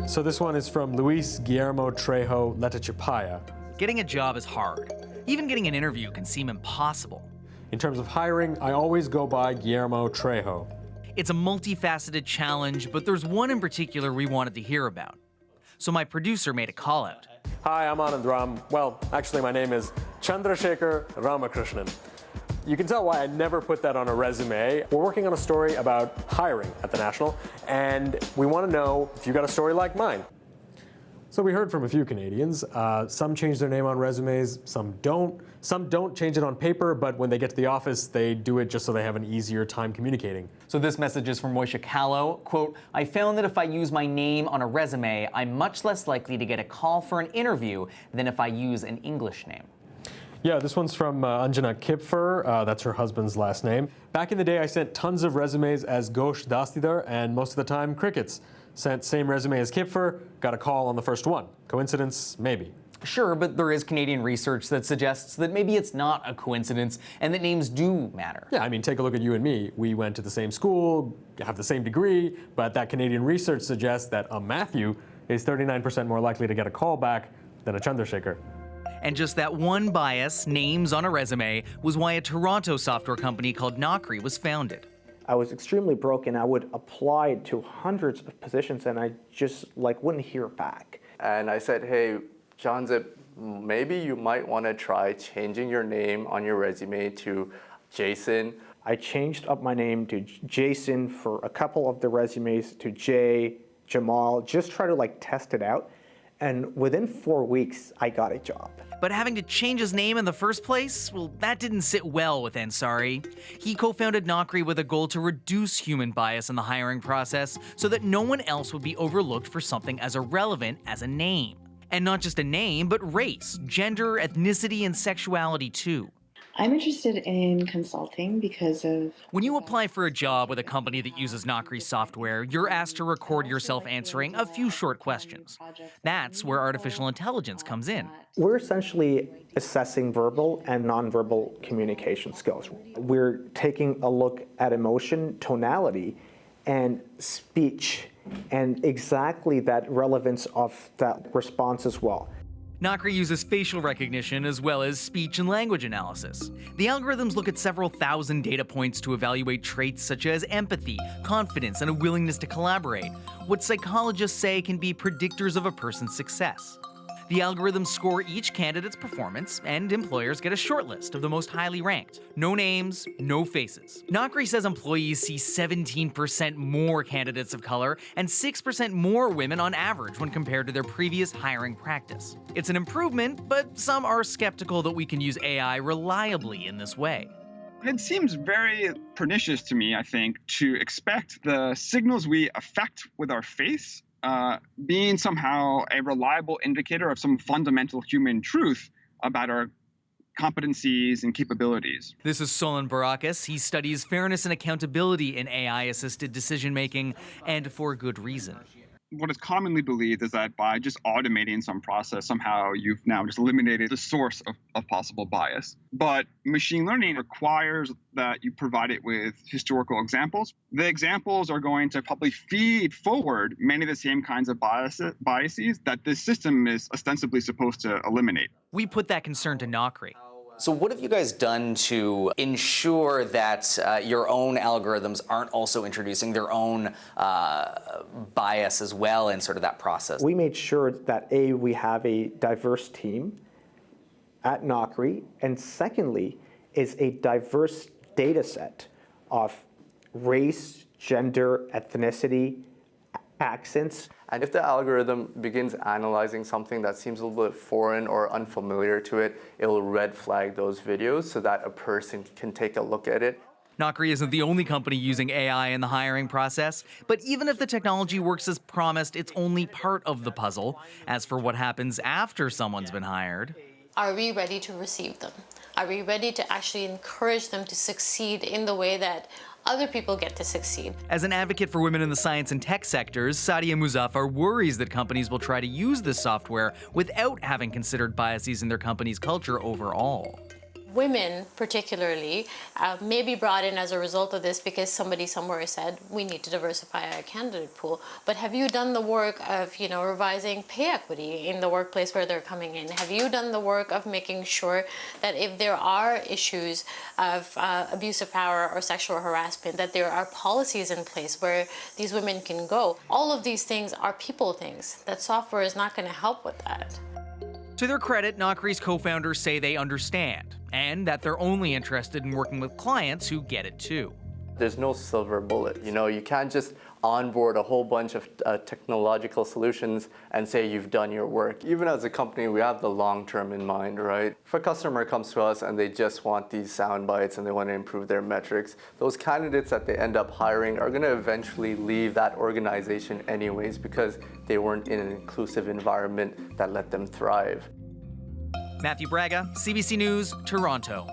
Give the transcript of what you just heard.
So this one is from Luis Guillermo Trejo Letachapaya. Getting a job is hard. Even getting an interview can seem impossible. In terms of hiring, I always go by Guillermo Trejo. It's a multifaceted challenge, but there's one in particular we wanted to hear about. So my producer made a call out. Hi, I'm Anand Ram. Well, actually my name is Chandrasekhar Ramakrishnan. You can tell why I never put that on a resume. We're working on a story about hiring at the National, and we want to know if you got a story like mine. So we heard from a few Canadians. Some change their name on resumes, some don't. Some don't change it on paper, but when they get to the office, they do it just so they have an easier time communicating. So this message is from Moishe Callow. Quote, I found that if I use my name on a resume, I'm much less likely to get a call for an interview than if I use an English name. Yeah, this one's from Anjana Kipfer. That's her husband's last name. Back in the day, I sent tons of resumes as Ghosh Dastidar, and most of the time, crickets. Sent same resume as Kipfer, got a call on the first one. Coincidence? Maybe. Sure, but there is Canadian research that suggests that maybe it's not a coincidence and that names do matter. Yeah, I mean, take a look at you and me. We went to the same school, have the same degree, but that Canadian research suggests that a Matthew is 39% more likely to get a call back than a Chandrasekhar. And just that one bias, names on a resume, was why a Toronto software company called Knockri was founded. I was extremely broken. I would apply to hundreds of positions and I just wouldn't hear back. And I said, hey, John Zip, maybe you might want to try changing your name on your resume to Jason. I changed up my name to Jason for a couple of the resumes, to Jay, Jamal, just try to test it out. And within 4 weeks, I got a job. But having to change his name in the first place, well, that didn't sit well with Ansari. He co-founded Knockri with a goal to reduce human bias in the hiring process so that no one else would be overlooked for something as irrelevant as a name. And not just a name, but race, gender, ethnicity, and sexuality too. I'm interested in consulting because of... When you apply for a job with a company that uses Knockri software, you're asked to record yourself answering a few short questions. That's where artificial intelligence comes in. We're essentially assessing verbal and nonverbal communication skills. We're taking a look at emotion, tonality, and speech, and exactly that relevance of that response as well. Knockri uses facial recognition as well as speech and language analysis. The algorithms look at several thousand data points to evaluate traits such as empathy, confidence, and a willingness to collaborate, what psychologists say can be predictors of a person's success. The algorithms score each candidate's performance, and employers get a short list of the most highly ranked. No names, no faces. Knockri says employees see 17% more candidates of color and 6% more women on average when compared to their previous hiring practice. It's an improvement, but some are skeptical that we can use AI reliably in this way. It seems very pernicious to me, I think, to expect the signals we affect with our face being somehow a reliable indicator of some fundamental human truth about our competencies and capabilities. This is Solon Barakis. He studies fairness and accountability in AI-assisted decision-making, and for good reason. What is commonly believed is that by just automating some process, somehow you've now just eliminated the source of possible bias. But machine learning requires that you provide it with historical examples. The examples are going to probably feed forward many of the same kinds of biases that this system is ostensibly supposed to eliminate. We put that concern to Knockri. So what have you guys done to ensure that your own algorithms aren't also introducing their own bias as well in sort of that process? We made sure that we have a diverse team at Knockri, and secondly, is a diverse data set of race, gender, ethnicity, accents. And if the algorithm begins analyzing something that seems a little bit foreign or unfamiliar to it, it will red flag those videos so that a person can take a look at it. Knockri isn't the only company using AI in the hiring process, but even if the technology works as promised, it's only part of the puzzle. As for what happens after someone's been hired... Are we ready to receive them? Are we ready to actually encourage them to succeed in the way that other people get to succeed? As an advocate for women in the science and tech sectors, Sadia Muzaffar worries that companies will try to use this software without having considered biases in their company's culture overall. Women, particularly, may be brought in as a result of this because somebody somewhere said we need to diversify our candidate pool. But have you done the work of, revising pay equity in the workplace where they're coming in? Have you done the work of making sure that if there are issues of abuse of power or sexual harassment, that there are policies in place where these women can go? All of these things are people things. That software is not going to help with that. To their credit, Knockri's co-founders say they understand, and that they're only interested in working with clients who get it too. There's no silver bullet. You can't just onboard a whole bunch of technological solutions and say you've done your work. Even as a company, we have the long term in mind, right? If a customer comes to us and they just want these sound bites and they want to improve their metrics, those candidates that they end up hiring are going to eventually leave that organization anyways because they weren't in an inclusive environment that let them thrive. Matthew Braga, CBC News, Toronto.